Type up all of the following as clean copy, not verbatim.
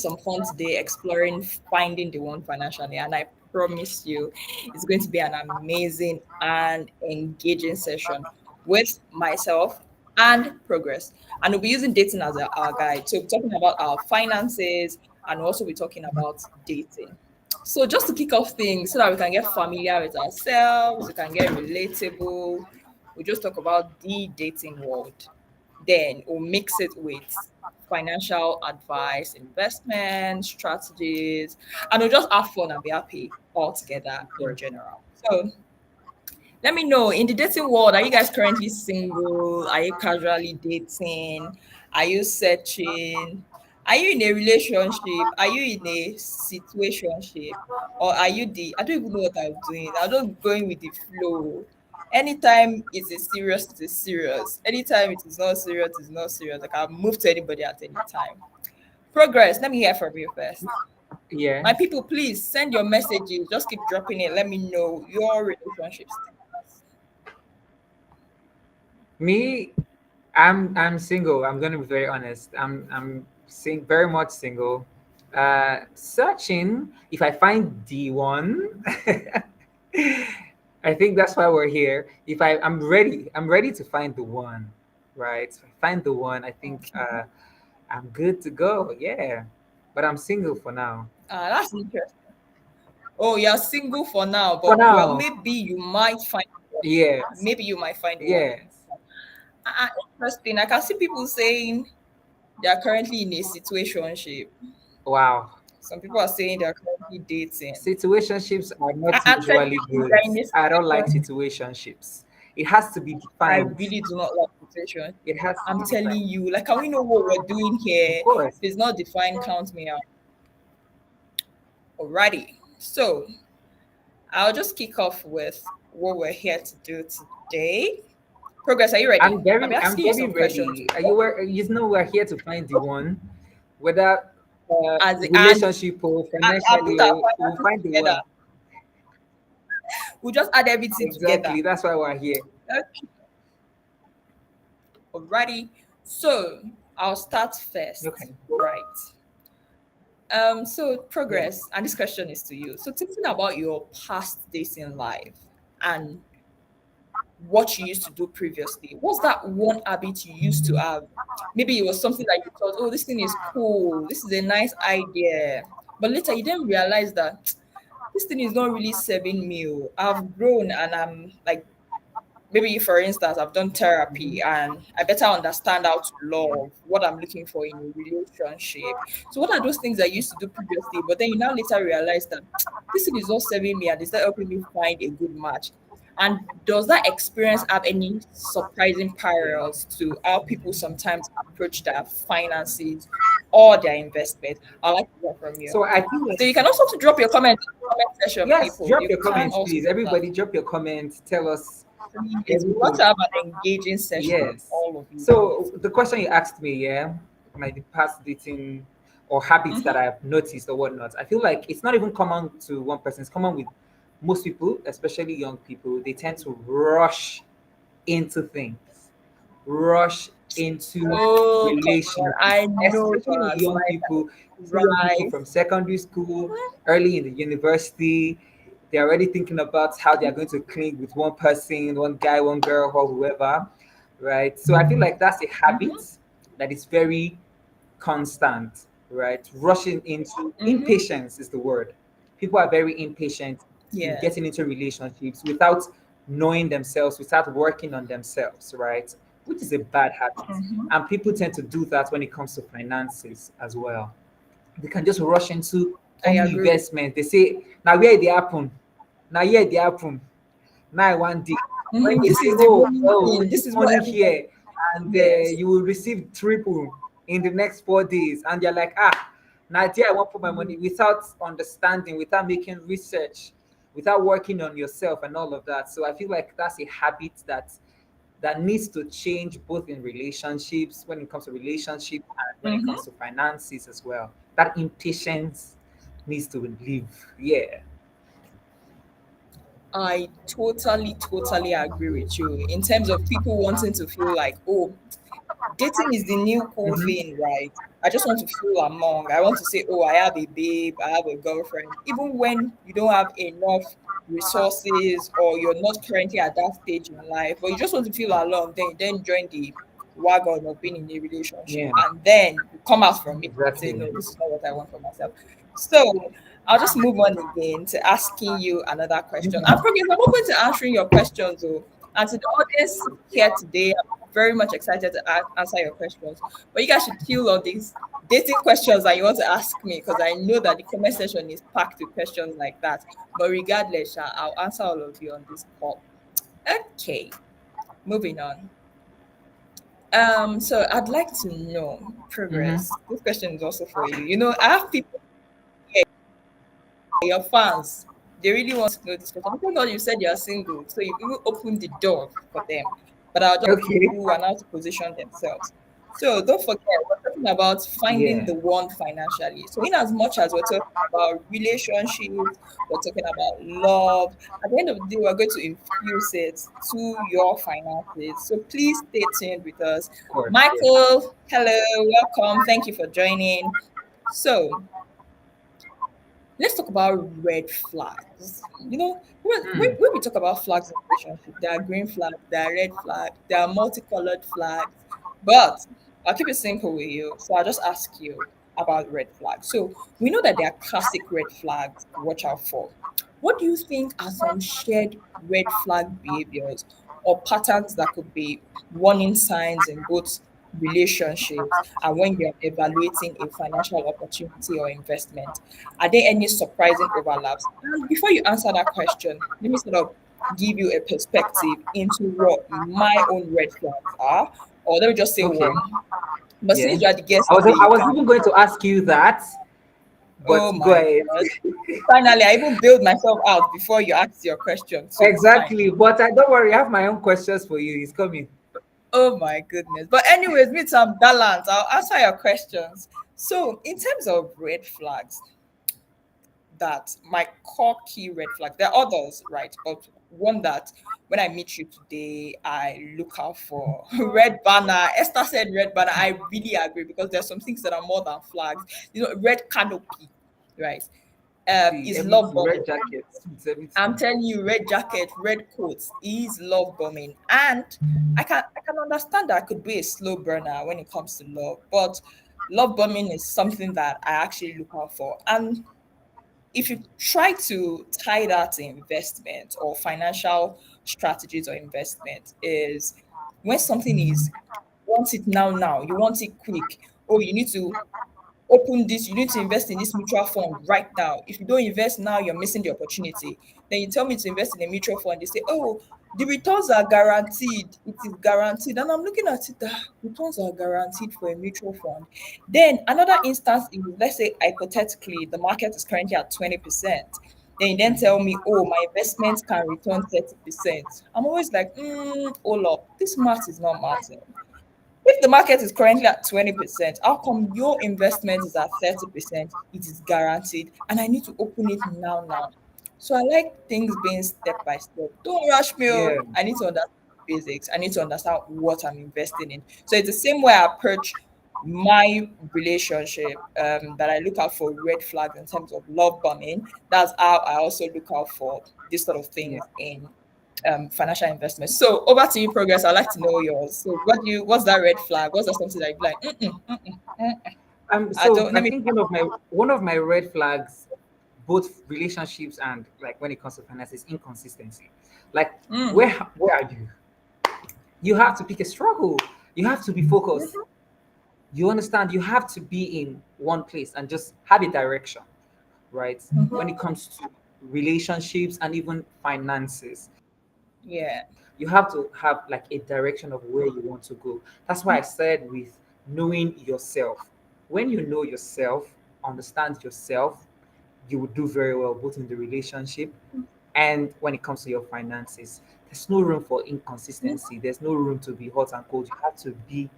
some fun today exploring finding the one financially. And I promise you, it's going to be an amazing and engaging session with myself and Progress. And we'll be using dating as our guide. So, we're talking about our finances and also we're talking about dating. So, just to kick off things so that we can get familiar with ourselves, we can get relatable, we just talk about the dating world. Then we'll mix it with financial advice, investment strategies, and we'll just have fun and be happy all together in general. So let me know in the dating world, are you guys currently single? Are you casually dating? Are you searching? Are you in a relationship? Are you in a situationship? Or are you the I don't even know what I'm doing. I'm just going with the flow. Anytime it is serious, it is serious. Anytime it is not serious, it is not serious. I can move to anybody at any time. Progress. Let me hear from you first. Yeah. My people, please send your messages. Just keep dropping it. Let me know your relationship status. Me, I'm single. I'm gonna be very honest. Very much single. Searching if I find the one. I think that's why we're here. I'm ready. I'm ready to find the one. Right. If I find the one, I think I'm good to go. Yeah. But I'm single for now. That's interesting. Oh, you're single for now, For but well, now. maybe you might find one. Yes. Maybe you might find one. Yes. Interesting. I can see people saying they are currently in a situationship. Wow. Some people are saying they are currently dating. Situationships are not Actually, usually if good. they're in a I don't like situation, situationships. It has to be I defined. really do not like situation. It has to I'm be telling defined. you, like, can we know what we're doing Of here? course. If it's not defined, count me out. Alrighty. So I'll just kick off with what we're here to do today. Progress, are you ready? I'll be I'm asking you very some questions ready. You know we're here to find the one, whether and relationship or I'll financially, put our or we'll finances find the together. one. We'll just add everything together. Exactly. That's why we're here. Okay. Alrighty. So I'll start first. Okay. Right. So Yeah. Progress, and this question is to you. So thinking about your past dating life and what you used to do previously, what's that one habit you used to have? Maybe it was something that you thought, oh, this thing is cool, this is a nice idea. But later you didn't realize that this thing is not really serving me. Oh. I've grown and I'm like, maybe for instance, I've done therapy and I better understand how to love, what I'm looking for in a relationship. So, what are those things I used to do previously? But then you now later realize that this thing is not serving me and it's not helping me find a good match. And does that experience have any surprising parallels to how people sometimes approach their finances or their investment? I'd like to hear from you. So I feel So like, you can also drop your comments in the comment section, yes, people. drop You your can comments, also please. do that. Everybody, drop your comments. Tell us Please, we want everything. to have an engaging session with Yes. all of you So guys. the question you asked me, yeah, my past dating or habits that Mm-hmm. I've noticed or whatnot, I feel like it's not even common to one person. It's common with most people, especially young people. They tend to rush into things, rush into Oh, come on. relationships, I know especially that. young Like, people. See young people right. from secondary school, early in the university. They're already thinking about how they are going to cling with one person, one guy, one girl, or whoever, right? So I feel like that's a habit Mm-hmm. that is very constant, right? Rushing into Mm-hmm. impatience is the word. People are very impatient in Yeah. getting into relationships without knowing themselves, without working on themselves, right? Which is a bad habit. Mm-hmm. And people tend to do that when it comes to finances as well. They can just rush into I any agree with investment. They say, now where they happen? Now here they happen. Now one day. you. When Mm-hmm. they This say, is the oh, going oh, thing. This put is what money everybody. here and Yes. you will receive triple in the next 4 days. And you're like, ah, now there I won't put my money without understanding, without making research, without working on yourself and all of that. So I feel like that's a habit that needs to change both in relationships, when it comes to relationship and when it comes Mm-hmm. to finances as well. That impatience needs to leave. Yeah. I totally agree with you in terms of people wanting to feel like, oh, dating is the new cool Mhm. thing, right? I just want to feel among. I want to say, oh, I have a babe, I have a girlfriend. Even when you don't have enough resources or you're not currently at that stage in life, but you just want to feel alone, then join the wagon of being in a relationship. Yeah, And then you come out from it and say, exactly. no, this is not what I want for myself. So I'll just move on again to asking you another question. And Mhm. Progress, I'm open to answering your questions. Oh. And to the audience here today, I'm very much excited to answer your questions. But you guys should kill all these dating questions that you want to ask me because I know that the comment section is packed with questions like that. But regardless, I'll answer all of you on this call. Okay, moving on. So I'd like to know, Mhm. Progress. This question is also for you. You know, I have people here, your fans. They really want to know this question. Thank God you said you're single, so you even opened the door for them. But I'll just Okay. people who are now to position themselves. So don't forget, we're talking about finding Yeah. the one financially. So in as much as we're talking about relationships, we're talking about love. At the end of the day, we're going to infuse it to your finances. So please stay tuned with us. Of course. Yeah. Michael, hello, welcome. Thank you for joining. So let's talk about red flags. You know, Hmm. when we talk about flags in relationship, there are green flags, there are red flags, there are multicolored flags. But I'll keep it simple with you. So I'll just ask you about red flags. So we know that there are classic red flags to watch out for. What do you think are some shared red flag behaviors or patterns that could be warning signs in both relationships and when you're evaluating a financial opportunity or investment? Are there any surprising overlaps? And before you answer that question, let me sort of give you a perspective into what my own red flags are, or let me just say Okay. one. But Yeah. since you are the guest I was today, I you was can. even going to ask you that, but Oh go my ahead. God. Finally, I even build myself out before you ask your question, so it's fine. Exactly. But I don't worry, I have my own questions for you. It's coming. Oh my goodness. But anyways, me too, I'm balanced. I'll answer your questions. So, in terms of red flags, that my core key red flag. There are others, right? But one that when I meet you today, I look out for red banner. Esther said red banner. I really agree because there's some things that are more than flags. You know, red canopy, right? See, Is love everything, bombing. red jackets, suits, I'm everything. telling you, red jacket, red coats is love bombing. And I can understand that could be a slow burner when it comes to love, but love bombing is something that I actually look out for. And if you try to tie that to investment or financial strategies or investment, is when something is want it now, you want it quick. Oh, you need to open this, you need to invest in this mutual fund right now. If you don't invest now, you're missing the opportunity. Then you tell me to invest in a mutual fund, they say, oh, the returns are guaranteed. It is guaranteed. And I'm looking at it, returns are guaranteed for a mutual fund. Then another instance is, let's say hypothetically, the market is currently at 20%. Then you then tell me, oh, my investment can return 30%. I'm always like, hold up, this math is not mathing. If the market is currently at 20%, how come your investment is at 30%? It is guaranteed, and I need to open it now. So I like things being step by step. Don't rush me. Yeah. Oh. I need to understand the basics. I need to understand what I'm investing in. So it's the same way I approach my relationship, that I look out for red flags in terms of love bombing. That's how I also look out for this sort of Yeah. things in financial investments. So over to you, Progress. I'd like to know yours. So what's that red flag? What's that something that you like? I So don't. I Let me. think one of my red flags, both relationships and like when it comes to finance, is inconsistency. Like Mm, where are you? You have to pick a struggle. You have to be focused. mhm, You understand? You have to be in one place and just have a direction, right? When it mhm. comes to relationships and even finances, Yeah. you have to have like a direction of where you want to go. That's why I said with knowing yourself. When you know yourself, understand yourself, you will do very well both in the relationship and when it comes to your finances. There's no room for inconsistency. There's no room to be hot and cold. You have to be,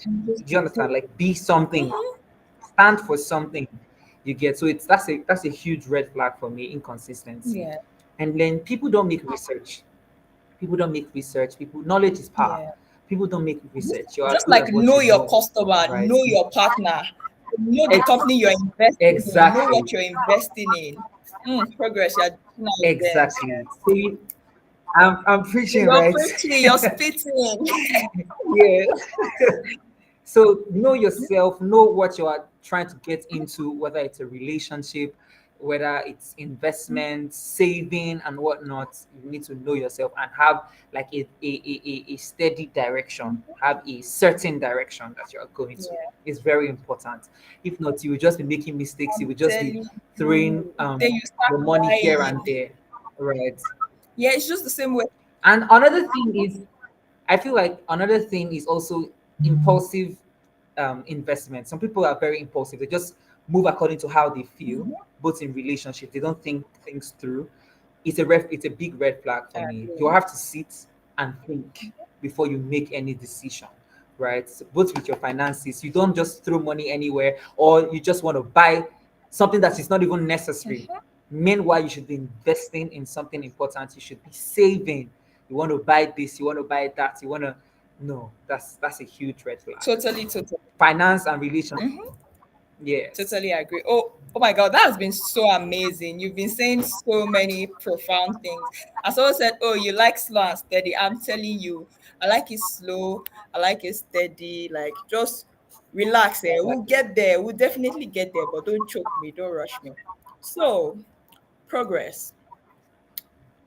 do you understand? Like be something, Mhm. stand for something. You get, so it's that's a huge red flag for me, inconsistency. Yeah. And then people don't make research. People don't make research. People, knowledge is power. Yeah. People don't make research. You are Just good like at what know you your know, customer, right? know your partner, know the Ex- company you're investing in, know exactly, what you're investing in. Progress, you're doing out there. exactly. See, I'm preaching, You're right? preaching, you're spitting. Yeah. So know yourself, know what you are trying to get into, whether it's a relationship, whether it's investment, saving, and whatnot. You need to know yourself and have like a steady direction, have a certain direction that you're going to. Yeah, It's very important. If not, you will just be making mistakes. You I'm will just be telling throwing you. Then you start your money here and crying. there, right? Yeah, it's just the same way. And another thing is, I feel like another thing is also impulsive investment. Some people are very impulsive. They just move according to how they feel, Mhm. both in relationships. They don't think things through. It's a big red flag I for me. You agree. have to sit and think before you make any decision, right? So both with your finances, you don't just throw money anywhere, or you just want to buy something that is not even necessary. Mhm. Meanwhile, you should be investing in something important. You should be saving. You want to buy this, you want to buy that, you want to no, that's a huge red flag. Totally, totally. Finance and relationship. Mhm. Yes. Totally agree. Oh my God, that has been so amazing. You've been saying so many profound things. As someone said, "Oh, you like slow and steady." I'm telling you, I like it slow. I like it steady. Like just relax. We'll Exactly. get there. We'll definitely get there. But don't choke me. Don't rush me. So progress.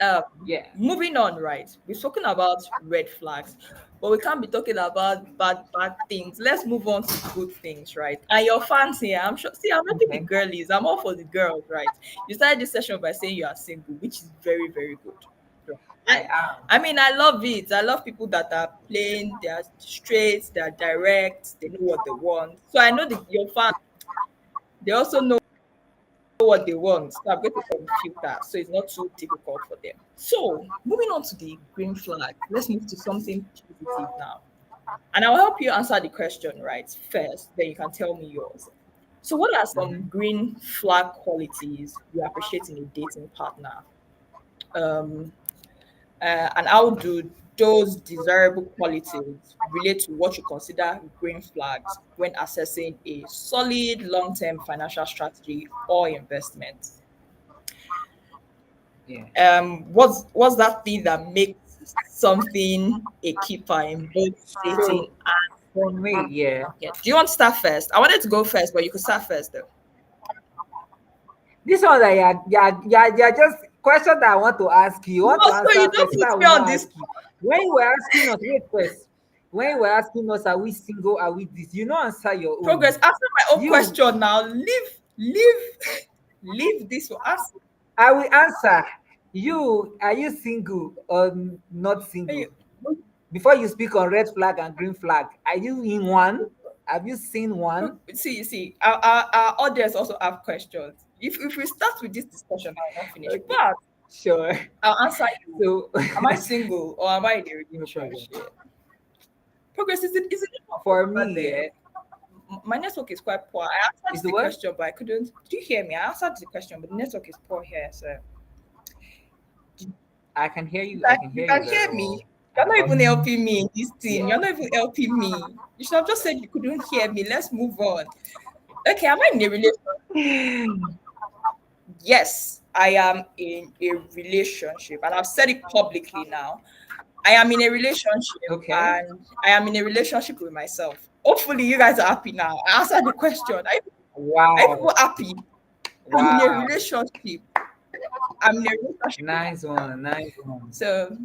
um Yeah. Moving on, right? We've spoken about red flags, but we can't be talking about bad things. Let's move on to good things, right? And your fans here, I'm sure. See, I'm not the Okay. girlies, I'm all for the girls, right? You started this session by saying you are single, which is very, very good. I And am. I mean, I love it. I love people that are plain, they are straight, they are direct, they know what they want. So I know that your fans, they also know what they want. So I'm going to put the filter so it's not too difficult for them. So moving on to the green flag, let's move to something positive now. And I'll help you answer the question right first, then you can tell me yours. So what are some Mhm. green flag qualities you appreciate in a dating partner? Um, and how do those desirable qualities relate to what you consider green flags when assessing a solid long-term financial strategy or investment? Yeah. What's that thing that makes something a keeper in both dating So and for me, yeah. market? Do you want to start first? I wanted to go first, but you could start first though. This one that yeah, just question that I want to ask you. You No, want to so you answer don't first. put I me will on not this. ask you. When you were asking us, wait first. When you were asking us, are we single? Are we this? You not answer your Progress. own. Answer my own You question now. Leave, leave this one. Ask. I will answer. You are you single or not Hey, single? Before you speak on red flag and green flag, are you in one? Have you seen one? see, our audience also have questions. If we start with this discussion, I will not finish. Okay, But sure. I'll answer you. So Am I single or am I in a no problem. relationship? Progress, is it not For over me, there? yeah, My network is quite poor. I is answered the the what? question, but I couldn't. Did you hear me? I answered the question, but the network is poor here. So you I can hear you. I can, can you hear you can very hear me. well. You're I'm not about even to. helping me in this thing. Yeah. You're not even helping me. You should have just said you couldn't hear me. Let's move on. Okay, am I in a relationship? Yes, I am in a relationship, and I've said it publicly now. I am in a relationship, Okay. and I am in a relationship with myself. Hopefully, you guys are happy now. I answered the question. Are people Wow. happy? I'm in a Wow. relationship. I'm in a relationship with Nice myself. one. Nice one. So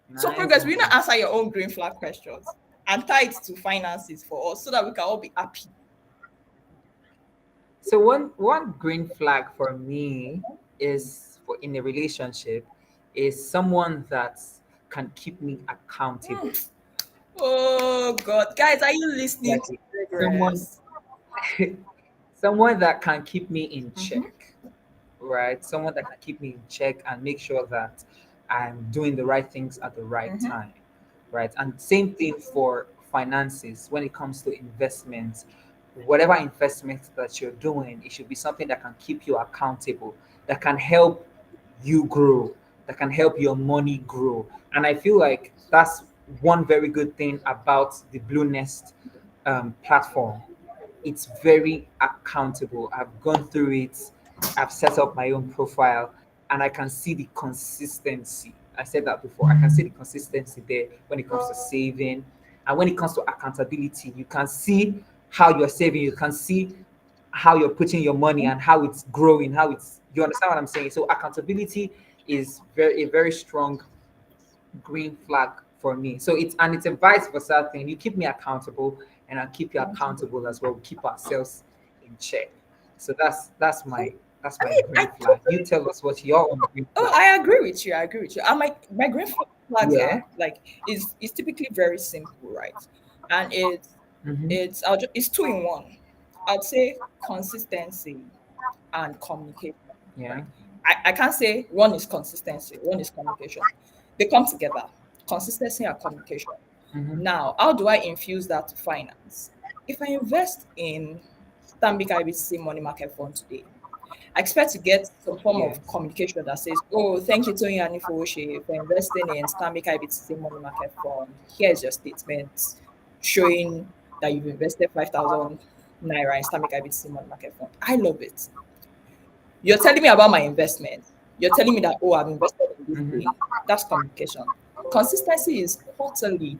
Nice progress. We not one. answer your own green flag questions and tie it to finances for us so that we can all be happy. So one green flag for me is for in a relationship is someone that can keep me accountable. Hmm. Oh God, guys, are you listening to Exactly. Someone progress? someone that can keep me in Mhm. check, right? Someone that can keep me in check and make sure that I'm doing the right things at the right Mhm. time, right? And same thing for finances when it comes to investments. Whatever investment that you're doing, it should be something that can keep you accountable, that can help you grow, that can help your money grow. And I feel like that's one very good thing about the Blue Nest platform. It's very accountable. I've gone through it. I've set up my own profile, and I can see the consistency. I said that before. I can see the consistency there when it comes to saving, and when it comes to accountability. You can see how you're saving. You can see how you're putting your money and how it's growing. How it's you understand what I'm saying? So accountability is a very strong green flag for me. So it's a vice versa thing. You keep me accountable, and I'll keep you accountable as well. We keep ourselves in check. So that's I my mean, I green flag. You totally. tell us what your own green Oh, flag. I agree with you. I agree with you. And my green flags Yeah. are like is typically very simple, right? And Mm-hmm. it's two in one. I'd say consistency and communication, Yeah. right? I can't say one is consistency, one is communication. They come together. Consistency and communication. Mm-hmm. Now, how do I infuse that to finance? If I invest in Stanbic IBTC Money Market Fund today, I expect to get some form of Yes. communication that says, "Oh, thank you, Tony Anifowoshi, for investing in Stanbic IBTC Money Market Fund. Here's your statement showing that you've invested 5,000 naira in Stanbic IBTC Money Market Fund." I love it. You're telling me about my investment. You're telling me that, oh, I've invested in this Mm-hmm. thing. That's communication. Consistency is quarterly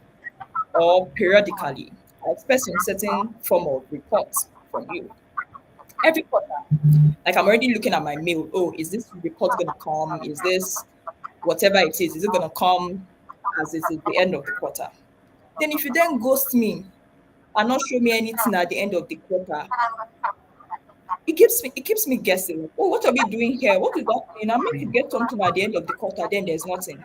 or periodically. I expect some certain form of reports from you every quarter. Like I'm already looking at my mail. Oh, is this report going to come? Is this whatever it is? Is it going to come as it's at the end of the quarter? Then if you then ghost me and not show me anything at the end of the quarter, it keeps me guessing. Oh, what are we doing here? What is that mean? I'm meant to get something at the end of the quarter, then there's nothing.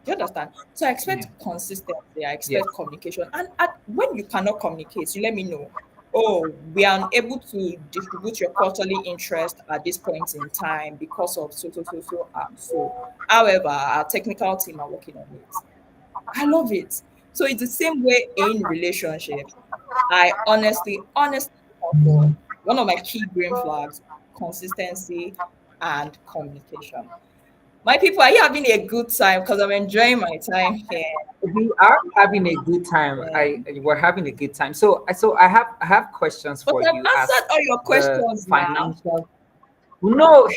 Do you understand? So I Yeah. expect consistency, I Yes. expect communication. And when you cannot communicate, you let me know. Oh, we are unable to distribute your quarterly interest at this point in time because of so. However, our technical team are working on it. I love it. So it's the same way in relationships. I honestly look for one of my key green flags, consistency and communication. My people, are you having a good time? Because I'm enjoying my time here. We are having a good time. Yeah. I We're having a good time. So I have questions But for I've you as answered all your the questions now. financial. No,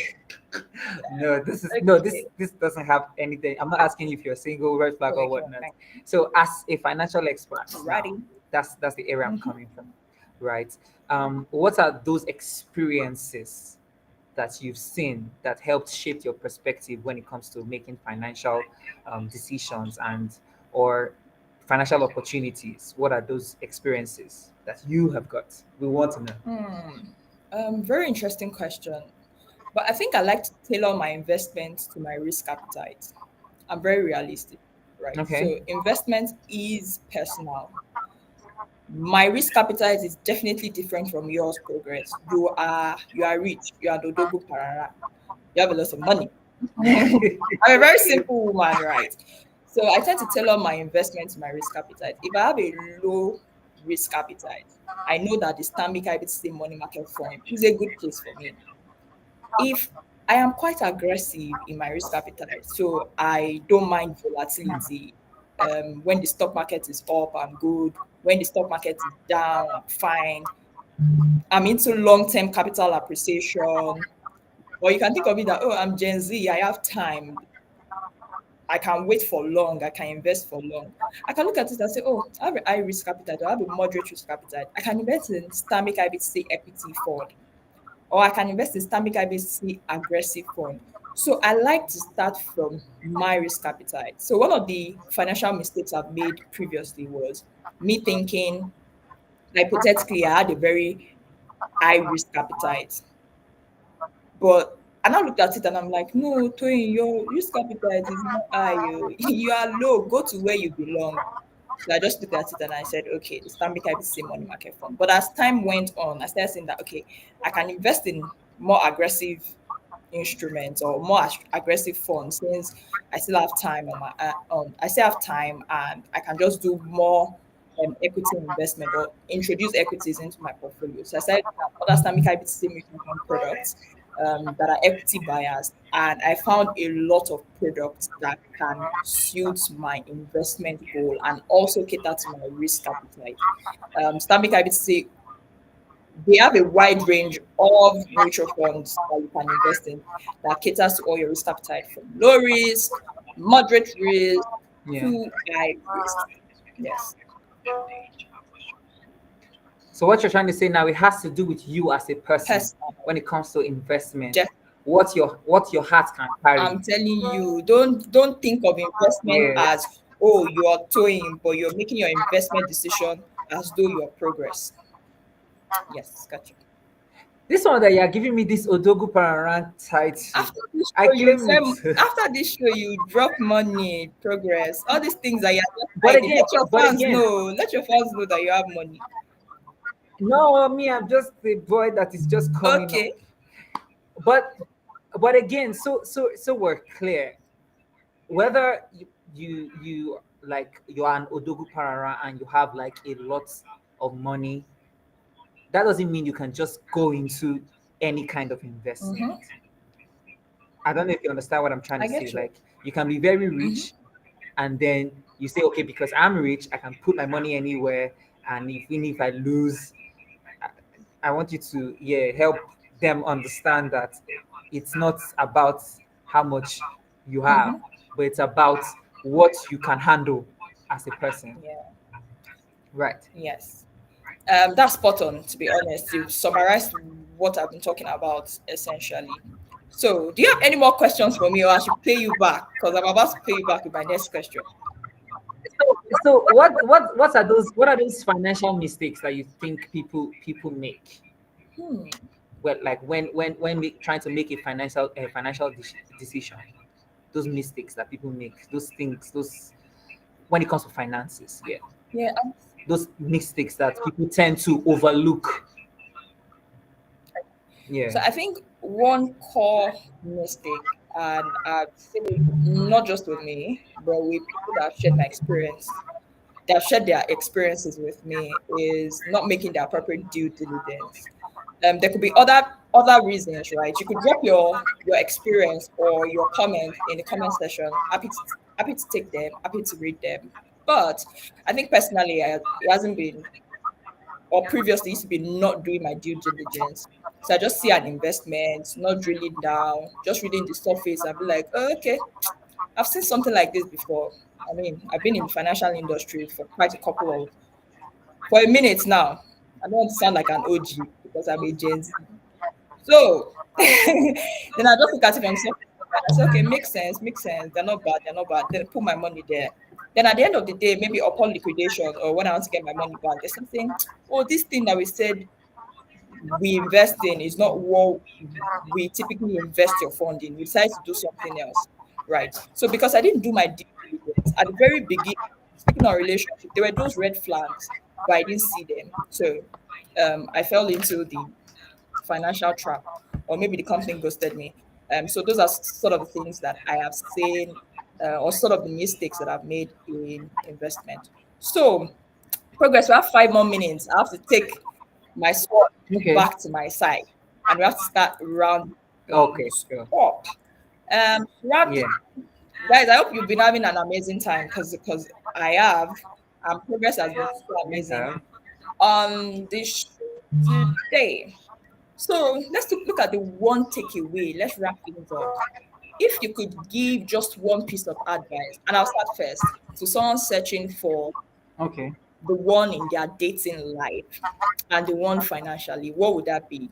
no, this is no, Okay. this doesn't have anything. I'm not asking you if you're single, red flag, or Okay, whatnot. fine. So, as a financial expert now, Alrighty. that's the area I'm Mhm. coming from, right? What are those experiences that you've seen that helped shape your perspective when it comes to making financial decisions and or financial opportunities? What are those experiences that you have got? We want to know. Hmm. Very interesting question. But I think I like to tailor my investments to my risk appetite. I'm very realistic, right? Okay. So investment is personal. My risk appetite is definitely different from yours, progress. You are rich, you are Dodogo Parara, you have a lot of money. I'm a very simple woman, right? So I tend to tailor my investment to my risk appetite. If I have a low risk appetite, I know that the Stanbic IBTC money market fund is a good place for me. If I am quite aggressive in my risk appetite, so I don't mind volatility. When the stock market is up, I'm good. When the stock market is down, I'm fine. I'm into long-term capital appreciation. Or you can think of it that, oh, I'm Gen Z, I have time. I can wait for long. I can invest for long. I can look at it and say, oh, I have a high risk appetite. I have a moderate risk appetite. I can invest in Stanbic IBTC equity fund, or I can invest in Stanbic IBTC aggressive fund. So I like to start from my risk appetite. So one of the financial mistakes I've made previously was me thinking hypothetically I had a very high risk appetite. But I now looked at it and I'm like, no, Toyin, your risk appetite is not high. You are low. Go to where you belong. So I just looked at it and I said, okay, the Stanbic IBTC money market fund. But as time went on, I started saying that, okay, I can invest in more aggressive instruments or more aggressive funds since I still have time on my I still have time and I can just do more equity investment or introduce equities into my portfolio. So I started looking at other Stanbic IBTC mutual fund products that are equity buyers, and I found a lot of products that can suit my investment goal and also cater to my risk appetite. Stanbic IBTC, they have a wide range of mutual funds that you can invest in that caters to all your risk appetite, from low risk, moderate risk Yeah. to high risk. Yes, So what you're trying to say now, it has to do with you as a person personal. when it comes to investment. Jeff, What your heart can carry. I'm telling you, don't think of investment Yeah. as, oh, you are toying, but you're making your investment decision as though you're progress. Yes, gotcha. This one that you're giving me this Odogu Pararan title, After this I show, you claim say, it. after this show, you drop money, progress, all these things that you're just but hiding. again, Let your but fans again, know. Let your fans know that you have money. no, me, I'm just the boy that is just coming up. Okay. But again, so we're clear. Whether you like you are an Odogu Parara and you have like a lot of money, that doesn't mean you can just go into any kind of investment. Mm-hmm. I don't know if you understand what I'm trying I to say. get you. Like you can be very Mm-hmm. rich and then you say, okay, because I'm rich, I can put my money anywhere, and even if I lose, I, I want you to help them understand that it's not about how much you have, Mm-hmm. but it's about what you can handle as a person. Yeah. Right. Yes. That's spot on, to be honest. You've summarized what I've been talking about essentially. So, do you have any more questions for me, or I should pay you back? Because I'm about to pay you back with my next question. So what are those financial mistakes that you think people make? Hmm. Well, like when we trying to make a financial decision, those mistakes that people make, those things, those when it comes to finances, yeah, Yeah. those mistakes that people tend to overlook. Yeah. So I think one core mistake, and I've seen it not just with me, but with people that have shared my experience, that have shared their experiences with me, is not making the appropriate due diligence. There could be other reasons, right? You could drop your experience or your comments in the comment section. Happy to take them, happy to read them. But I think personally, it hasn't been, or previously used to be, not doing my due diligence. So I just see an investment, not drilling down, just reading the surface and be like, oh, okay, I've seen something like this before. I mean, I've been in the financial industry for quite a couple of, for a minute now. I don't want to sound like an OG because I'm a Gen Z. So then I just look at it from surface and I say, okay, makes sense, makes sense. They're not bad, they're not bad. Then I put my money there. Then at the end of the day, maybe upon liquidation or when I want to get my money back, there's something, oh, this thing that we said we invest in is not what we typically invest your fund in. We decided to do something else. Right. So because I didn't do my due diligence at the very beginning, speaking of relationship, there were those red flags, but I didn't see them. So I fell into the financial trap, or maybe the company ghosted me. So those are sort of the things that I have seen, or sort of the mistakes that I've made in investment. So, progress. We have 5 more minutes. I have to take my sword Okay. back to my side, and we have to start round Okay. things Sure. up. Round, Yeah. guys. I hope you've been having an amazing time because I have, and progress has been so amazing Yeah. on this show today. So let's look at the one takeaway. Let's wrap things up. If you could give just one piece of advice, and I'll start first, to someone searching for Okay. the one in their dating life and the one financially, what would that be?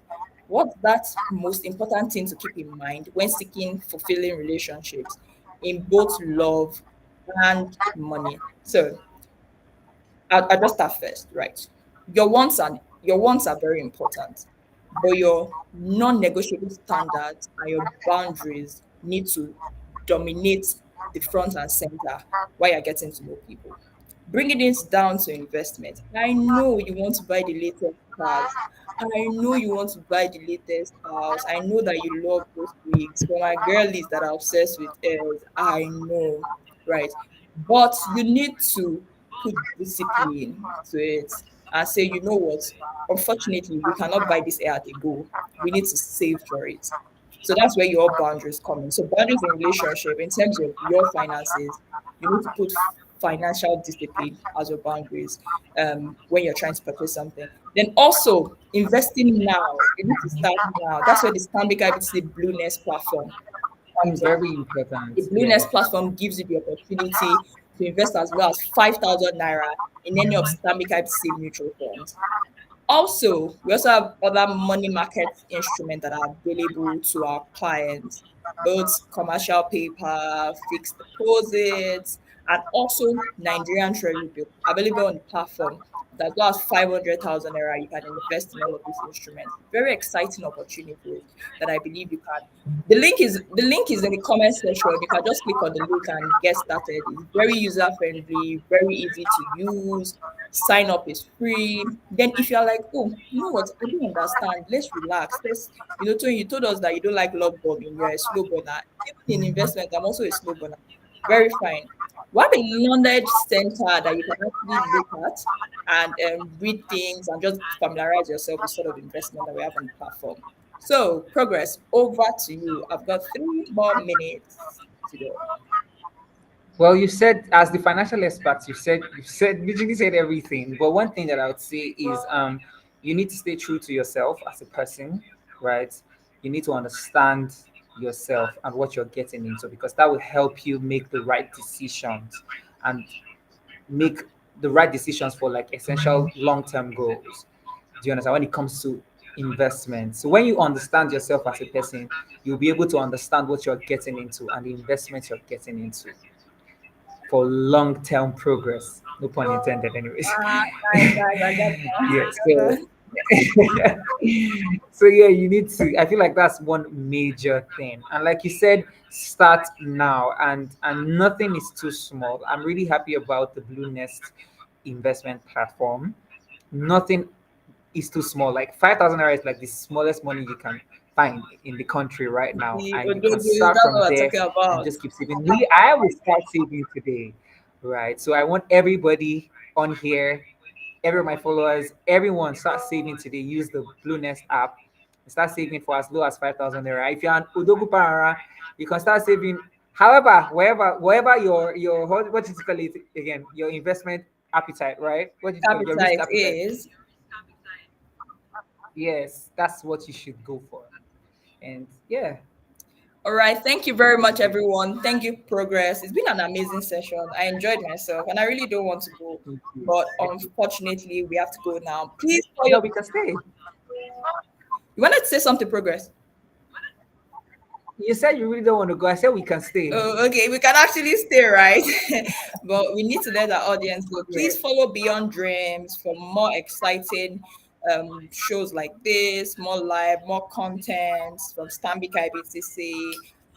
What's that most important thing to keep in mind when seeking fulfilling relationships in both love and money? So I'll just start first, right? Your wants are very important, but your non-negotiable standards and your boundaries need to dominate the front and center while you're getting to know people. Bringing it down to investment. I know you want to buy the latest cars. I know you want to buy the latest house. I know that you love those wigs. For my girlies that are obsessed with heirs, I know, right? But you need to put discipline to it and say, you know what? Unfortunately, we cannot buy this hair at a go. We need to save for it. So that's where your boundaries come in. So boundaries in relationship, in terms of your finances, you need to put financial discipline as your boundaries when you're trying to purchase something. Then also investing now. You need to start now. That's where the Stanbic IBTC Blueness platform comes in. Very The important. Blueness Yeah. platform gives you the opportunity to invest as well as 5,000 naira in any of Stanbic IBTC mutual funds. Also, we also have other money market instruments that are available to our clients, both commercial paper, fixed deposits, and also Nigerian treasury bill available on the platform. As well as 500,000 naira, you can invest in all of these instruments. Very exciting opportunities that I believe you can. The link is in the comment section. You can just click on the link and get started. It's very user friendly, very easy to use. Sign up is free. Then if you're like, oh, you know what, I don't understand. Let's relax. Tony, you told us that you don't like love bombing. You're a slow burner. Even in investment, I'm also a slow burner. Very fine. We have a knowledge center that you can actually look at and read things and just familiarize yourself with sort of investment that we have on the platform. So, progress, over to you. I've got 3 more minutes to go. Well, you said as the financial experts, you said literally said everything. But one thing that I would say is you need to stay true to yourself as a person, right? You need to understand yourself and what you're getting into because that will help you make the right decisions and make the right decisions for like essential long-term goals. Do you understand when it comes to investment? So when you understand yourself as a person, you'll be able to understand what you're getting into and the investments you're getting into for long-term progress. No pun intended, anyways. Ah, nice, nice. I get Yeah. that. So yeah, you need to. I feel like that's one major thing. And like you said, start now, and nothing is too small. I'm really happy about the Blue Nest investment platform. Nothing is too small. Like 5,000 naira is like the smallest money you can find in the country right now, The and you can Odogu, start that's from what we're there talking and about. just keep saving. Me, I will start saving today, right? So I want everybody on here, every of my followers, everyone start saving today. Use the Blue Nest app. Start saving for as low as 5,000 naira. If you're an Udogu Parara, you can start saving. However, wherever your what did you call it again? Your investment appetite, right? What did you call it? Your risk Appetite appetite. is. Yes, that's what you should go for. And yeah, All right. Thank you very much, everyone. Thank you, Progress. It's been an amazing session. I enjoyed myself, and I really don't want to go, thank you. but unfortunately, we have to go now. Please, for No, your, we can stay. you wanted to say something, Progress? You said you really don't want to go. I said we can stay. Oh, okay, we can actually stay, right? But we need to let the audience go. Yeah. Please follow Beyond Dreams for more exciting shows like this, more live, more content from Stanbic IBTC,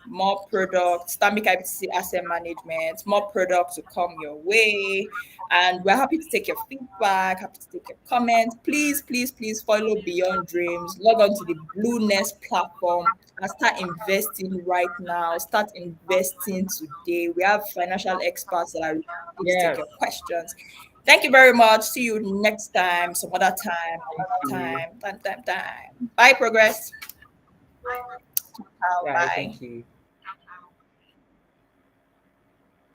more products, Stanbic IBTC asset management, more products to come your way. And we're happy to take your feedback, happy to take your comments. Please, please, please follow Beyond Dreams. Log on to the Blue Nest platform and start investing right now. Start investing today. We have financial experts that are ready to take Yes. your questions. Thank you very much. See you next time, some other time, Thank another you. time, time. Bye, Progress. Bye. Bye. Thank you.